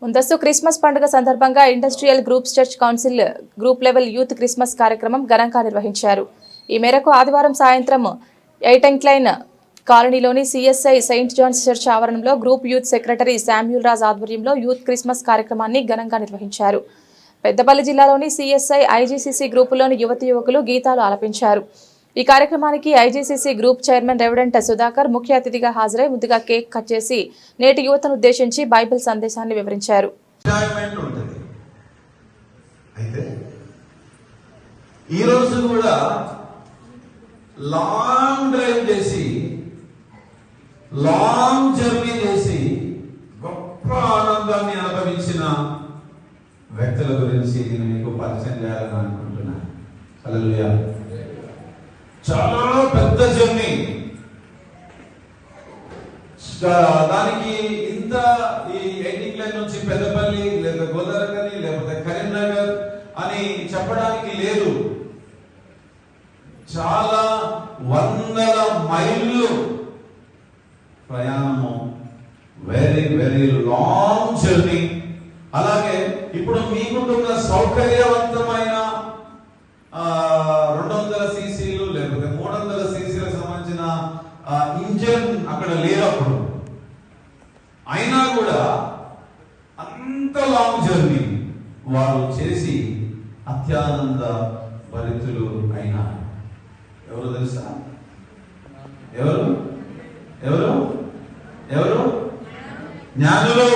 ముందస్తు క్రిస్మస్ పండుగ సందర్భంగా industrial groups church council group level youth Christmas కార్యక్రమం ఘనంగా నిర్వహించారు. ఈ మేరకు ఆదివారం సాయంత్రం ఎయిటెంక్లైన్ కాలనీలోని సిఎస్ఐ సెయింట్ జాన్స్ చర్చ్ ఆవరణంలో group youth secretary Samuel Raj ఆధ్వర్యంలో యూత్ క్రిస్మస్ కార్యక్రమాన్ని ఘనంగా నిర్వహించారు. పెద్దపల్లి జిల్లాలోని సిఎస్ఐ ఐజీసీసీ గ్రూపులోని యువతీ యువకులు గీతాలు ఆలపించారు. ఈ కార్యక్రమానికి ఐజీసీసీ గ్రూప్ చైర్మన్ రెవరెంట్ సుధాకర్ ముఖ్య అతిథిగా హాజరై ముందుగా కేక్ కట్ చేసి నేటి యువతను ఉద్దేశించి బైబిల్ సందేశాన్ని వివరించారు. లాంగ్ జర్నీ చేసి గొప్ప ఆనందాన్ని అనుభవించిన వ్యక్తుల గురించి నేను మీకు పరిచయం చేయాలని అనుకుంటున్నాను. హల్లెలూయా. చాలా పెద్ద జర్నీ, దానికి ఇంత ఈ ఎయిటింగ్ నుంచి పెద్దపల్లి లేదా గోదావరి లేకపోతే కరీంనగర్ అని చెప్పడానికి లేదు. చాలా వందల మైళ్ళు ప్రయాణము, వెరీ వెరీ లాంగ్ జర్నీ. అలాగే ఇప్పుడు మీకుంటున్న సౌకర్యవంతమైన 200 సీసీలు లేకపోతే 300 సీసీలకు సంబంధించిన ఇంజన్ అక్కడ లేనప్పుడు అయినా కూడా అంత లాంగ్ జర్నీ వారు చేసి అత్యానంద భరితులు అయినారు. ఎవరు తెలుసా? ఎవరు ఎవరు ఎవరు జ్ఞానులు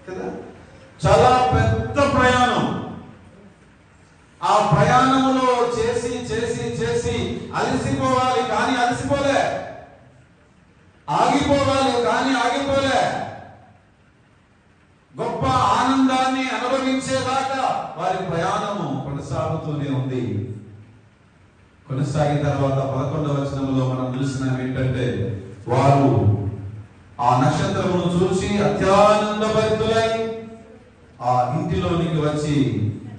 కదా. చాలా పెద్ద ప్రయాణం. ఆ ప్రయాణంలో చేసి చేసి చేసి అలసిపోవాలి కానీ అలసిపోలే, ఆగిపోవాలి కానీ ఆగిపోలే, గొప్ప ఆనందాన్ని అనుభవించేదాకా వారి ప్రయాణము కొనసాగుతూనే ఉంది. కొనసాగిన తర్వాత 11వ వచనంలో మనం చూసినాం ఏంటంటే, వారు ఆ నక్షత్రమును చూసి అత్యానందభరితులై ఆ ఇంటిలోనికి వచ్చి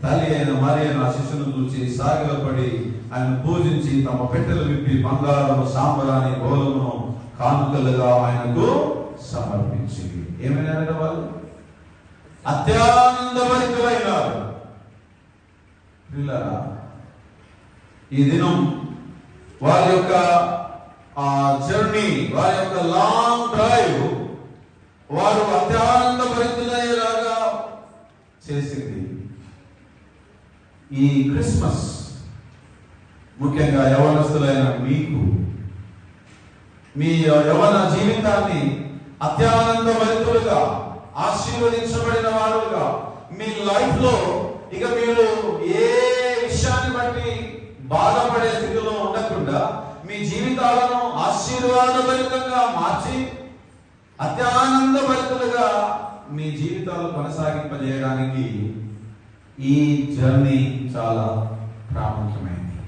తల్లి అయిన మరియను ఆ శిశువును చూసి సాగిలపడి ఆయన పూజించి తమ పెట్టెలు విప్పి బంగారము సాంబరాని గోధుమను కానుకలుగా ఆయనకు సమర్పించి ఏమైనారట వాళ్ళు? అత్యానందభరితులైనారు. పిల్లరా, ఈ దినం వారి యొక్క జర్నీ, వారి యొక్క లాంగ్ డ్రైవ్ వారు అత్యానందభరితులయ్యేలాగా చేసింది. ఈ క్రిస్మస్ ముఖ్యంగా యవనస్తులైన మీకు మీ యవన జీవితాన్ని అత్యానందభరితులుగా, ఆశీర్వదించబడిన వారుగా మీ లైఫ్ లో ఇక మీరు ఏ విషయాన్ని బట్టి బాధపడే స్థితిలో ఉండకుండా మీ జీవితాలను ఆశీర్వాదభరితంగా మార్చి అత్యానందభరితులుగా మీ జీవితాలు కొనసాగింపజేయడానికి ఈ జర్నీ చాలా ప్రాముఖ్యమైనది.